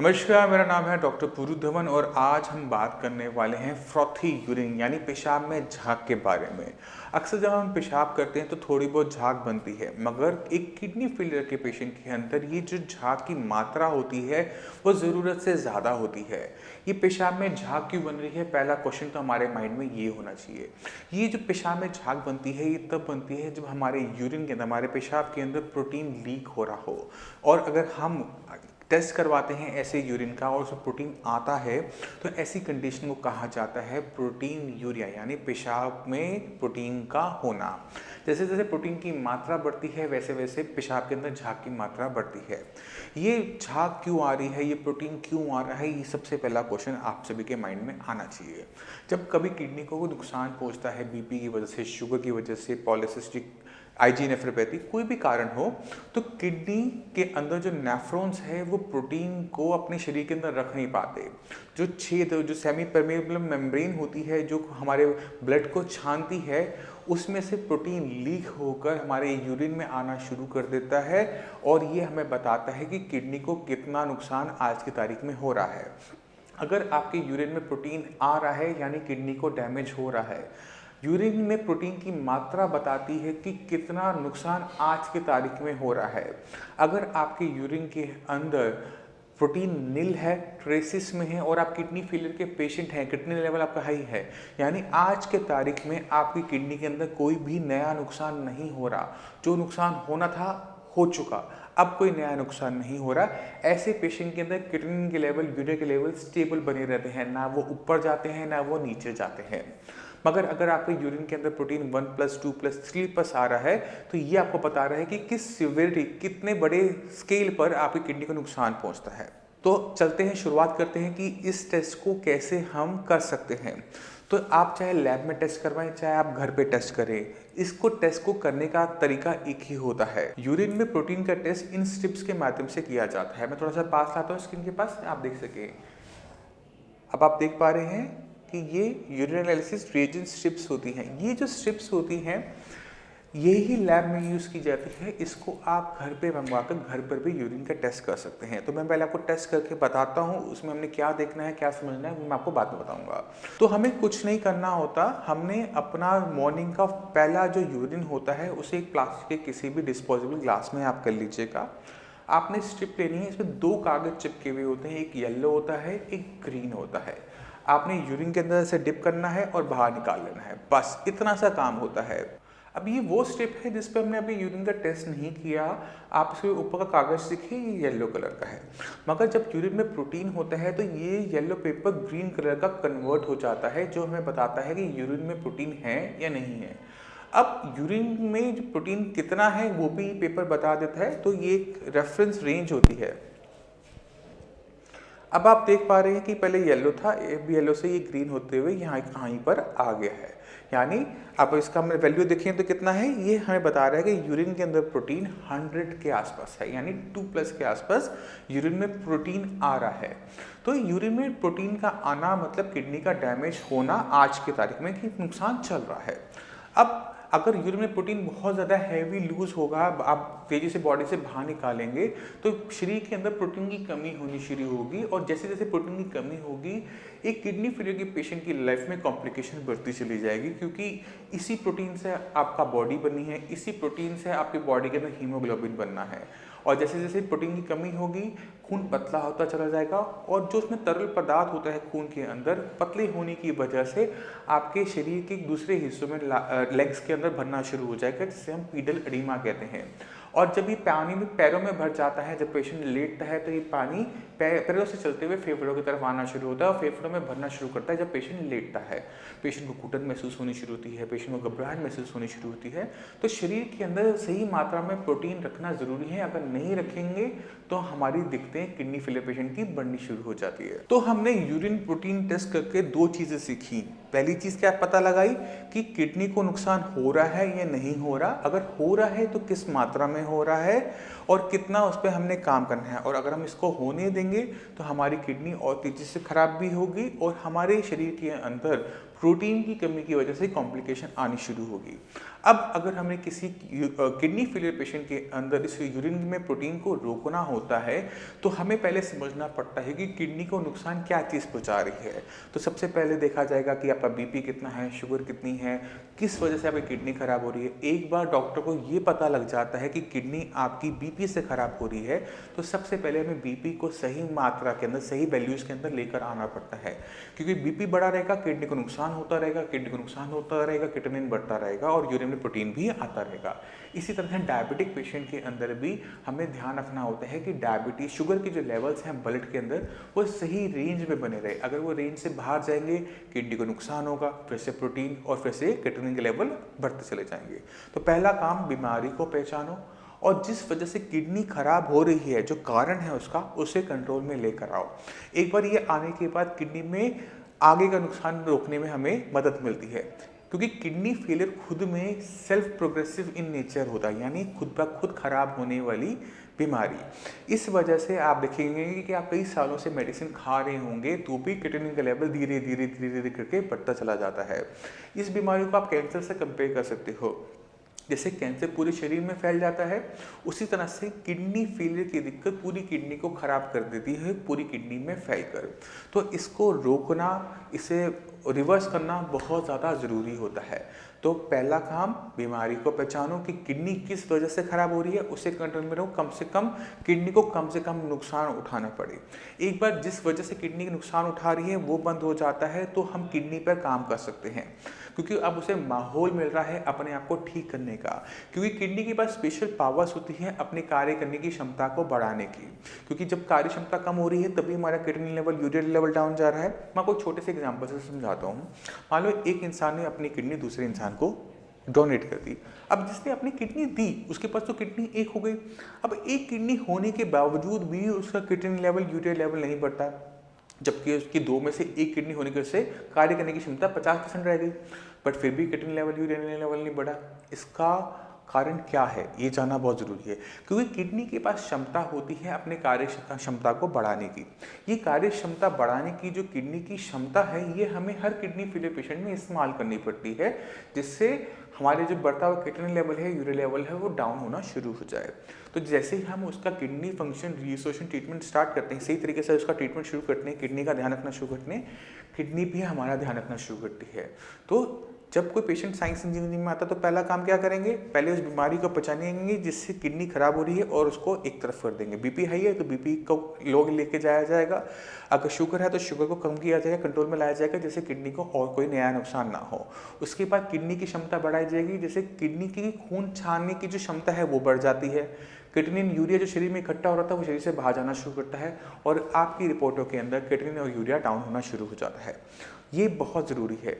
नमस्कार, मेरा नाम है डॉक्टर पुरु धवन और आज हम बात करने वाले हैं फ्रॉथी यूरिन यानी पेशाब में झाग के बारे में। अक्सर जब हम पेशाब करते हैं तो थोड़ी बहुत झाग बनती है, मगर एक किडनी फेलियर के पेशेंट के अंदर ये जो झाग की मात्रा होती है वो ज़रूरत से ज़्यादा होती है। ये पेशाब में झाग क्यों बन रही है, पहला क्वेश्चन तो हमारे माइंड में ये होना चाहिए। ये जो पेशाब में झाग बनती है ये तब बनती है जब हमारे यूरिन के अंदर, हमारे पेशाब के अंदर प्रोटीन लीक हो रहा हो। और अगर हम टेस्ट करवाते हैं ऐसे यूरिन का और उसमें प्रोटीन आता है तो ऐसी कंडीशन को कहा जाता है प्रोटीन यूरिया, यानी पेशाब में प्रोटीन का होना। जैसे जैसे प्रोटीन की मात्रा बढ़ती है वैसे वैसे पेशाब के अंदर झाग की मात्रा बढ़ती है। ये झाग क्यों आ रही है, ये प्रोटीन क्यों आ रहा है, ये सबसे पहला क्वेश्चन आप सभी के माइंड में आना चाहिए। जब कभी किडनी को नुकसान पहुंचता है बीपी की वजह से, शुगर की वजह से, पॉलीसिस्टिक आईजी नेफ्रोपैथी, कोई भी कारण हो, तो किडनी के अंदर जो नेफ्रॉन्स है वो प्रोटीन को अपने शरीर के अंदर रख नहीं पाते। जो छेद, जो सेमी परमेबल मेम्ब्रेन होती है जो हमारे ब्लड को छानती है, उसमें से प्रोटीन लीक होकर हमारे यूरिन में आना शुरू कर देता है और ये हमें बताता है कि किडनी को कितना नुकसान आज की तारीख में हो रहा है। अगर आपके यूरिन में प्रोटीन आ रहा है यानी किडनी को डैमेज हो रहा है। यूरिन में प्रोटीन की मात्रा बताती है कि कितना नुकसान आज की तारीख में हो रहा है। अगर आपके यूरिन के अंदर प्रोटीन नील है, ट्रेसिस में है और आप किडनी फेलियर के पेशेंट हैं, किडनी लेवल आपका हाई है, यानी आज के तारीख में आपकी किडनी के अंदर कोई भी नया नुकसान नहीं हो रहा। जो नुकसान होना था हो चुका, अब कोई नया नुकसान नहीं हो रहा। ऐसे पेशेंट के अंदर किडनी के लेवल, यूरिया के लेवल स्टेबल बने रहते हैं, ना वो ऊपर जाते हैं ना वो नीचे जाते हैं। मगर अगर आपके यूरिन के अंदर प्रोटीन 1+2+3+ आ रहा है तो ये आपको बता रहा है कि किस सिवियरिटी, कितने बड़े स्केल पर आपकी किडनी को नुकसान पहुंचता है। तो चलते हैं, शुरुआत करते हैं कि इस टेस्ट को कैसे हम कर सकते हैं। तो आप चाहे लैब में टेस्ट करवाएं चाहे आप घर पे टेस्ट करें, इसको टेस्ट को करने का तरीका एक ही होता है। यूरिन में प्रोटीन का टेस्ट इन स्ट्रिप्स के माध्यम से किया जाता है। मैं थोड़ा सा पास लाता हूँ स्क्रीन के पास, आप देख सकें। अब आप देख पा रहे हैं कि ये यूरिन एनालिसिस रिएजेंट स्ट्रिप्स होती हैं। ये जो स्ट्रिप्स होती हैं यही लैब में यूज़ की जाती है। इसको आप घर पे मंगवाकर घर पर भी यूरिन का टेस्ट कर सकते हैं। तो मैं पहले आपको टेस्ट करके बताता हूँ, उसमें हमने क्या देखना है, क्या समझना है, वो मैं आपको बाद में बताऊँगा। तो हमें कुछ नहीं करना होता, हमने अपना मॉर्निंग का पहला जो यूरिन होता है उसे एक प्लास्टिक के किसी भी डिस्पोजेबल ग्लास में आप कर लीजिएगा। आपने स्ट्रिप लेनी है, इसमें 2 कागज चिपके हुए होते हैं, एक येलो होता है एक ग्रीन होता है। आपने यूरिन के अंदर से डिप करना है और बाहर निकाल लेना है, बस इतना सा काम होता है। अब ये वो स्टेप है जिस पे हमने अभी यूरिन का टेस्ट नहीं किया। आप इसके ऊपर का कागज देखिए, ये येलो कलर का है, मगर जब यूरिन में प्रोटीन होता है तो ये येलो पेपर ग्रीन कलर का कन्वर्ट हो जाता है, जो हमें बताता है कि यूरिन में प्रोटीन है या नहीं है। अब यूरिन में जो प्रोटीन कितना है वो भी पेपर बता देता है, तो ये एक रेफरेंस रेंज होती है। अब आप देख पा रहे हैं कि पहले येलो था, अब येलो से ये ग्रीन होते हुए यहाँ पर आ गया है। यानी आप इसका हमने वैल्यू देखें तो कितना है, ये हमें बता रहा है कि यूरिन के अंदर प्रोटीन 100 के आसपास है, यानी 2+ के आसपास यूरिन में प्रोटीन आ रहा है। तो यूरिन में प्रोटीन का आना मतलब किडनी का डैमेज होना आज की तारीख में कि नुकसान चल रहा है। अब अगर यूरिन में प्रोटीन बहुत ज़्यादा हैवी लूज होगा, आप तेज़ी से बॉडी से बाहर निकालेंगे तो शरीर के अंदर प्रोटीन की कमी होनी शुरू होगी, और जैसे जैसे प्रोटीन की कमी होगी एक किडनी फेलियर के पेशेंट की लाइफ में कॉम्प्लिकेशन बढ़ती चली जाएगी, क्योंकि इसी प्रोटीन से आपका बॉडी बनी है, इसी प्रोटीन से आपकी बॉडी के अंदर हीमोग्लोबिन बनना है। और जैसे जैसे प्रोटीन की कमी होगी खून पतला होता चला जाएगा, और जो उसमें तरल पदार्थ होता है खून के अंदर, पतले होने की वजह से आपके शरीर के दूसरे हिस्सों में लेग्स के अंदर भरना शुरू हो जाएगा, जिसे हम पीडल एडिमा कहते हैं। और जब ये पानी में पैरों में भर जाता है, जब पेशेंट लेटता है तो ये पानी पैरों से चलते हुए फेफड़ों की तरफ आना शुरू होता है और फेफड़ों में भरना शुरू करता है जब पेशेंट लेटता है। पेशेंट को घुटन महसूस होनी शुरू होती है, पेशेंट को घबराहट महसूस होनी शुरू होती है। तो शरीर के अंदर सही मात्रा में प्रोटीन रखना ज़रूरी है। अगर नहीं रखेंगे तो हमारी दिक्कतें किडनी फेलियर पेशेंट की बढ़नी शुरू हो जाती है। तो हमने यूरिन प्रोटीन टेस्ट करके 2 चीज़ें सीखी। पहली चीज़ क्या पता लगाई कि किडनी को नुकसान हो रहा है या नहीं हो रहा, अगर हो रहा है तो किस मात्रा में हो रहा है और कितना उस पर हमने काम करना है। और अगर हम इसको होने देंगे तो हमारी किडनी और तेज़ी से खराब भी होगी और हमारे शरीर के अंदर प्रोटीन की कमी की वजह से कॉम्प्लिकेशन आनी शुरू होगी। अब अगर हमें किसी किडनी फेलियर पेशेंट के अंदर इस यूरिन में प्रोटीन को रोकना होता है तो हमें पहले समझना पड़ता है कि किडनी को नुकसान क्या चीज़ पहुंचा रही है। तो सबसे पहले देखा जाएगा कि आपका बीपी कितना है, शुगर कितनी है, किस वजह से आपकी किडनी खराब हो रही है। एक बार डॉक्टर को ये पता लग जाता है कि किडनी आपकी बीपी से खराब हो रही है तो सबसे पहले हमें बीपी को सही मात्रा के अंदर, सही वैल्यूज़ के अंदर लेकर आना पड़ता है, क्योंकि बीपी बढ़ा रहेगा किडनी को नुकसान होता रहेगा, किडनी को नुकसान होता रहेगा, क्रिएटिनिन बढ़ता रहेगा और यूरिन में प्रोटीन भी आता रहेगा। इसी तरह से डायबिटिक पेशेंट के अंदर भी हमें ध्यान रखना होता है कि डायबिटीज शुगर के जो लेवल्स हैं ब्लड के अंदर वो सही रेंज में बने रहे। अगर वो रेंज से बाहर जाएंगे किडनी को नुकसान होगा, फिर से प्रोटीन और फिर से क्रिएटिनिन के लेवल बढ़ते चले जाएंगे। तो पहला काम, बीमारी को पहचानो और जिस वजह से किडनी खराब हो रही है, जो कारण है उसका, उसे कंट्रोल में लेकर आओ। एक बार ये आने के बाद किडनी में आगे का नुकसान रोकने में हमें मदद मिलती है, क्योंकि किडनी फेलियर खुद में सेल्फ प्रोग्रेसिव इन नेचर होता है, यानी खुद ब खुद खराब होने वाली बीमारी। इस वजह से आप देखेंगे कि आप कई सालों से मेडिसिन खा रहे होंगे तो भी क्रिएटिनिन का लेवल धीरे धीरे धीरे धीरे करके बढ़ता चला जाता है। इस बीमारी को आप कैंसर से कंपेयर कर सकते हो। जैसे कैंसर पूरे शरीर में फैल जाता है, उसी तरह से किडनी फेलियर की दिक्कत पूरी किडनी को खराब कर देती है, पूरी किडनी में फैलकर। तो इसको रोकना, इसे रिवर्स करना बहुत ज़्यादा ज़रूरी होता है। तो पहला काम, बीमारी को पहचानो कि किडनी किस वजह से खराब हो रही है, उसे कंट्रोल में रहो, कम से कम किडनी को कम से कम नुकसान उठाना पड़े। एक बार जिस वजह से किडनी का नुकसान उठा रही है वो बंद हो जाता है तो हम किडनी पर काम कर सकते हैं, क्योंकि अब उसे माहौल मिल रहा है अपने आप को ठीक करने का। क्योंकि किडनी के पास स्पेशल पावर्स होती हैं अपने कार्य करने की क्षमता को बढ़ाने की, क्योंकि जब कार्य क्षमता कम हो रही है तभी हमारा creatinine level, urea level down जा रहा है। मैं आपको छोटे से एग्जाम्पल से समझाता हूँ। मान लो एक इंसान ने अपनी किडनी दूसरे इंसान को डोनेट कर दी। अब जिसने अपनी किडनी दी उसके पास तो किडनी एक हो गई। अब एक किडनी होने के बावजूद भी उसका क्रिएटिनिन लेवल, यूरिया लेवल नहीं बढ़ता, जबकि उसकी दो में से एक किडनी होने की वजह से कार्य करने की क्षमता 50% रह गई, बट फिर भी क्रिएटिनिन लेवल, यूरिया लेवल नहीं बढ़ा। इसका कारण क्या है ये जानना बहुत ज़रूरी है, क्योंकि किडनी के पास क्षमता होती है अपने कार्य क्षमता को बढ़ाने की। ये कार्य क्षमता बढ़ाने की जो किडनी की क्षमता है ये हमें हर किडनी फेलियर पेशेंट में इस्तेमाल करनी पड़ती है, जिससे हमारे जो बढ़ता हुआ क्रिएटिनिन लेवल है, यूरिया लेवल है, वो डाउन होना शुरू हो जाए। तो जैसे ही हम उसका kidney function restoration treatment start करते हैं, सही तरीके से उसका ट्रीटमेंट शुरू करते हैं, किडनी का ध्यान रखना शुरू करते हैं, किडनी भी हमारा ध्यान रखना शुरू करती है। तो जब कोई पेशेंट साइंस इंजीनियरिंग में आता है तो पहला काम क्या करेंगे, पहले उस बीमारी को पहचानेंगे जिससे किडनी खराब हो रही है और उसको एक तरफ कर देंगे। बीपी हाई है तो बीपी को लो लेके जाया जाएगा, अगर शुगर है तो शुगर को कम किया जाएगा, कंट्रोल में लाया जाएगा, जिससे किडनी को और कोई नया नुकसान ना हो। उसके बाद किडनी की क्षमता बढ़ाई जाएगी, जैसे किडनी की खून छानने की जो क्षमता है वो बढ़ जाती है। क्रिएटिनिन, यूरिया जो शरीर में इकट्ठा हो रहा था वो शरीर से बाहर जाना शुरू करता है और आपकी रिपोर्टों के अंदर क्रिएटिनिन और यूरिया डाउन होना शुरू हो जाता है। ये बहुत ज़रूरी है।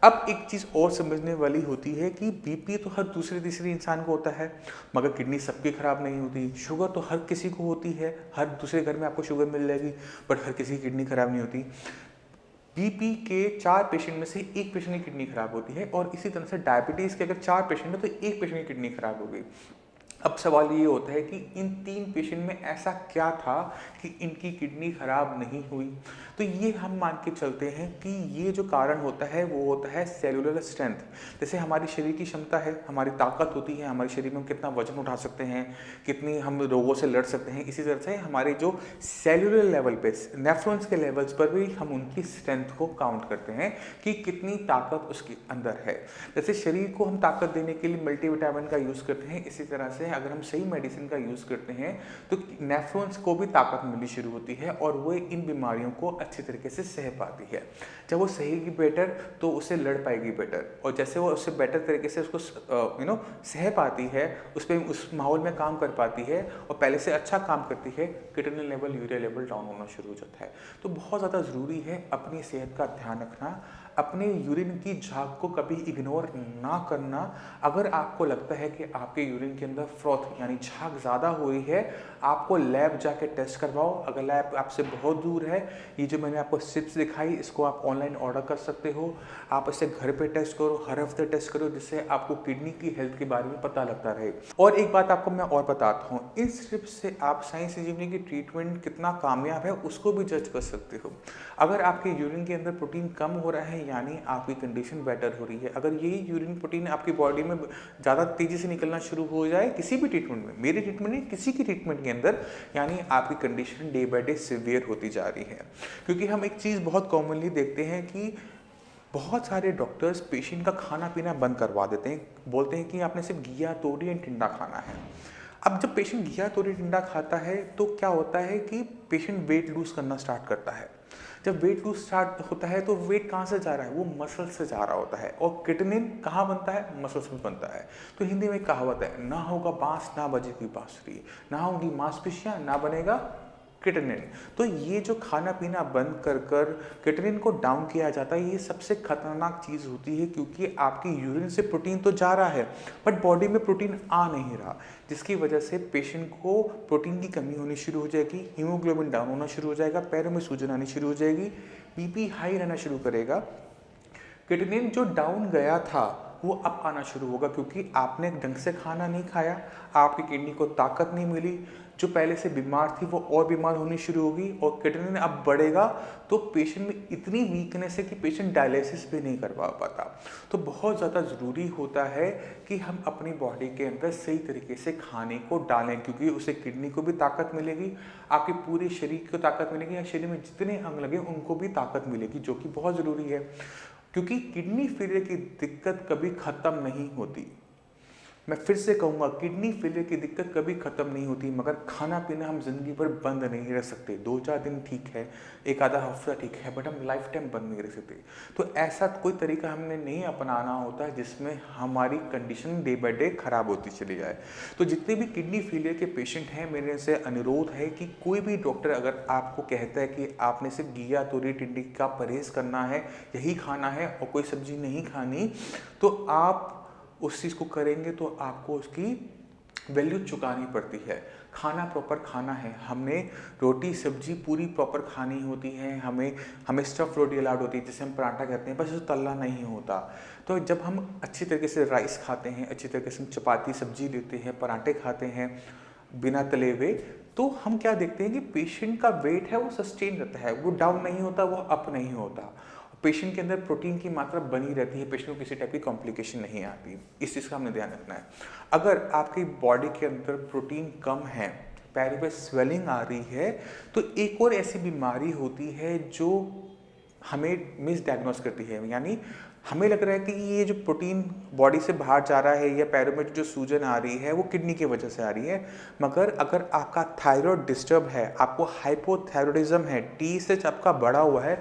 अब एक चीज़ और समझने वाली होती है कि बीपी तो हर दूसरे तीसरे इंसान को होता है, मगर किडनी सबकी खराब नहीं होती। शुगर तो हर किसी को होती है, हर दूसरे घर में आपको शुगर मिल जाएगी, बट हर किसी की किडनी खराब नहीं होती। बीपी के 4 पेशेंट में से 1 पेशेंट की किडनी खराब होती है, और इसी तरह से डायबिटीज़ के अगर 4 पेशेंट है तो 1 पेशेंट की किडनी खराब हो गई। अब सवाल ये होता है कि इन 3 पेशेंट में ऐसा क्या था कि इनकी किडनी खराब नहीं हुई। तो ये हम मान के चलते हैं कि ये जो कारण होता है वो होता है सेलुलर स्ट्रेंथ। जैसे हमारी शरीर की क्षमता है, हमारी ताकत होती है, हमारे शरीर में हम कितना वजन उठा सकते हैं, कितनी हम रोगों से लड़ सकते हैं, इसी तरह से हमारे जो सेलुलर लेवल पे, नेफ्रॉन्स के लेवल्स पर भी हम उनकी स्ट्रेंथ को काउंट करते हैं कि कितनी ताकत उसके अंदर है। जैसे शरीर को हम ताकत देने के लिए मल्टीविटामिन का यूज़ करते हैं, इसी तरह से अगर हम सही मेडिसिन का यूज़ करते हैं तो नेफ्रॉन्स को भी ताकत मिलनी शुरू होती है और वो इन बीमारियों को अच्छी तरीके से सह पाती है। जब वो सहेगी बेटर तो उसे लड़ पाएगी बेटर, और जैसे वो उससे बेटर तरीके से उसको सह पाती है, उस माहौल में काम कर पाती है और पहले से अच्छा काम करती है, creatinine level, urea level down होना शुरू हो जाता है। तो बहुत ज़्यादा ज़रूरी है अपनी सेहत का ध्यान रखना, अपने यूरिन की झाग को कभी इग्नोर ना करना। अगर आपको लगता है कि आपके यूरिन के अंदर फ्रॉथ यानी झाग ज़्यादा हो रही है, आपको लैब जाके टेस्ट करवाओ। अगर लैब आपसे बहुत दूर है, ये जो मैंने आपको स्ट्रिप्स दिखाई इसको आप ऑनलाइन ऑर्डर कर सकते हो, आप इसे घर पे टेस्ट करो, हर हफ्ते टेस्ट करो, जिससे आपको किडनी की हेल्थ के बारे में पता लगता रहे। और एक बात आपको मैं और बताता हूँ, इन स्ट्रिप्स से आप साइंस इंजीनियरिंग की ट्रीटमेंट कितना कामयाब है उसको भी जज कर सकते हो। अगर आपके यूरिन के अंदर प्रोटीन कम हो रहा है यानी आपकी कंडीशन बेटर हो रही है। अगर यही यूरिन प्रोटीन आपकी बॉडी में ज़्यादा तेज़ी से निकलना शुरू हो जाए किसी भी ट्रीटमेंट में, मेरी ट्रीटमेंट नहीं किसी की ट्रीटमेंट के अंदर, यानी आपकी condition day by day severe होती जा रही है। क्योंकि हम एक चीज़ बहुत कॉमनली देखते हैं कि बहुत सारे डॉक्टर्स पेशेंट का खाना पीना बंद करवा देते हैं, बोलते हैं कि आपने सिर्फ घिया तोरी एंड टिंडा खाना है। अब जब पेशेंट घिया तोरी टिंडा खाता है तो क्या होता है कि पेशेंट वेट लूज करना स्टार्ट करता है। जब वेट लूज स्टार्ट होता है तो वेट कहाँ से जा रहा है, वो मसल से जा रहा होता है, और किटनिन कहाँ बनता है, मसल्स में बनता है। तो हिंदी में कहावत है, ना होगा बांस ना बजेगी बांसुरी, ना होगी मांसपेशियाँ ना बनेगा किटनिन। तो ये जो खाना पीना बंद कर कर किटनिन को डाउन किया जाता है, ये सबसे खतरनाक चीज़ होती है, क्योंकि आपकी यूरिन से प्रोटीन तो जा रहा है बट बॉडी में प्रोटीन आ नहीं रहा, जिसकी वजह से पेशेंट को प्रोटीन की कमी होनी शुरू हो जाएगी, हीमोग्लोबिन डाउन होना शुरू हो जाएगा, पैरों में सूजन आनी शुरू हो जाएगी, बीपी हाई रहना शुरू करेगा। किटनिन जो डाउन गया था वो अब आना शुरू होगा, क्योंकि आपने ढंग से खाना नहीं खाया, आपकी किडनी को ताकत नहीं मिली, जो पहले से बीमार थी वो और बीमार होनी शुरू होगी, और किडनी अब बढ़ेगा तो पेशेंट में इतनी वीकनेस है कि पेशेंट डायलिसिस भी नहीं करवा पाता। तो बहुत ज़्यादा ज़रूरी होता है कि हम अपनी बॉडी के अंदर सही तरीके से खाने को डालें, क्योंकि उससे किडनी को भी ताकत मिलेगी, आपके पूरे शरीर को ताकत मिलेगी, या शरीर में जितने अंग लगे उनको भी ताकत मिलेगी, जो कि बहुत ज़रूरी है। क्योंकि किडनी फेलियर की दिक्कत कभी ख़त्म नहीं होती। मैं फिर से कहूँगा, किडनी फेलियर की दिक्कत कभी ख़त्म नहीं होती, मगर खाना पीना हम ज़िंदगी भर बंद नहीं रख सकते। 2-4 दिन ठीक है, एक आधा हफ्ता ठीक है, बट हम लाइफ टाइम बंद नहीं रख सकते। तो ऐसा कोई तरीका हमने नहीं अपनाना होता है जिसमें हमारी कंडीशन डे बाय डे ख़राब होती चली जाए। तो जितने भी किडनी फेलियर के पेशेंट हैं, मेरे से अनुरोध है कि कोई भी डॉक्टर अगर आपको कहता है कि आपने सिर्फ घिया तोरी टिंडी का परहेज़ करना है, यही खाना है और कोई सब्ज़ी नहीं खानी, तो आप उस चीज़ को करेंगे तो आपको उसकी वैल्यू चुकानी पड़ती है। खाना प्रॉपर खाना है, हमने रोटी सब्जी पूरी प्रॉपर खानी होती है, हमें स्टफ रोटी अलाउड होती है, जिसे हम पराठा कहते हैं, बस उसे तलना नहीं होता। तो जब हम अच्छी तरीके से राइस खाते हैं, अच्छी तरीके से हम चपाती सब्जी लेते हैं, पराठे खाते हैं बिना तले हुए, तो हम क्या देखते हैं कि पेशेंट का वेट है वो सस्टेन रहता है, वो डाउन नहीं होता, वो अप नहीं होता। पेशेंट के अंदर प्रोटीन की मात्रा बनी रहती है, पेशेंट को किसी टाइप की कॉम्प्लिकेशन नहीं आती। इस चीज़ का हमने ध्यान रखना है। अगर आपकी बॉडी के अंदर प्रोटीन कम है, पैरों पे स्वेलिंग आ रही है, तो एक और ऐसी बीमारी होती है जो हमें मिसडायग्नोस करती है। यानी हमें लग रहा है कि ये जो प्रोटीन बॉडी से बाहर जा रहा है या पैरों में जो सूजन आ रही है वो किडनी की वजह से आ रही है, मगर अगर आपका थायराइड डिस्टर्ब है, आपको हाइपोथायरॉयडिज्म है, TSH आपका बढ़ा हुआ है,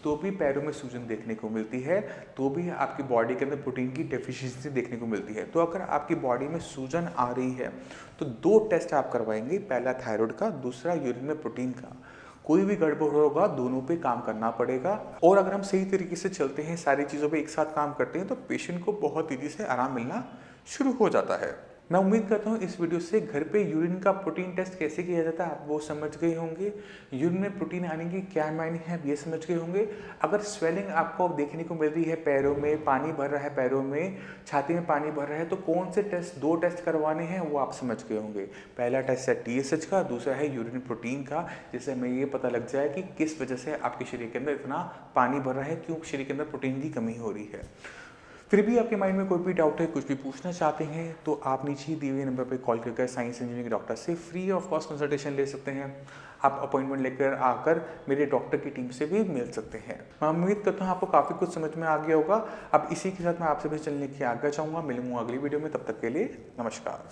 तो भी पैरों में सूजन देखने को मिलती है, तो भी आपकी बॉडी के अंदर प्रोटीन की डेफिशिएंसी देखने को मिलती है। तो अगर आपकी बॉडी में सूजन आ रही है तो 2 टेस्ट आप करवाएंगे, पहला थायराइड का, दूसरा यूरिन में प्रोटीन का। कोई भी गड़बड़ होगा दोनों पे काम करना पड़ेगा, और अगर हम सही तरीके से चलते हैं, सारी चीज़ों पे एक साथ काम करते हैं, तो पेशेंट को बहुत तेज़ी से आराम मिलना शुरू हो जाता है। मैं उम्मीद करता हूँ इस वीडियो से घर पे यूरिन का प्रोटीन टेस्ट कैसे किया जाता है आप वो समझ गए होंगे, यूरिन में प्रोटीन आने की क्या मायने हैं ये समझ गए होंगे। अगर स्वेलिंग आपको देखने को मिल रही है, पैरों में पानी भर रहा है, पैरों में छाती में पानी भर रहा है, तो कौन से टेस्ट 2 टेस्ट करवाने हैं वो आप समझ गए होंगे। पहला टेस्ट है TSH का, दूसरा है यूरिन प्रोटीन का, जिससे हमें ये पता लग जाए कि किस वजह से आपके शरीर के अंदर इतना पानी भर रहा है, क्यों शरीर के अंदर प्रोटीन की कमी हो रही है। फिर भी आपके माइंड में कोई भी डाउट है, कुछ भी पूछना चाहते हैं, तो आप नीचे ही दिए हुए नंबर पर कॉल करके साइंस इंजीनियरिंग डॉक्टर से फ्री ऑफ कॉस्ट कंसल्टेशन ले सकते हैं। आप अपॉइंटमेंट लेकर आकर मेरे डॉक्टर की टीम से भी मिल सकते हैं। मैं उम्मीद करता हूँ आपको काफ़ी कुछ समझ में आ गया होगा। अब इसी के साथ मैं आपसे भी चलने की आज्ञा चाहूँगा। मिलूंगा अगली वीडियो में, तब तक के लिए नमस्कार।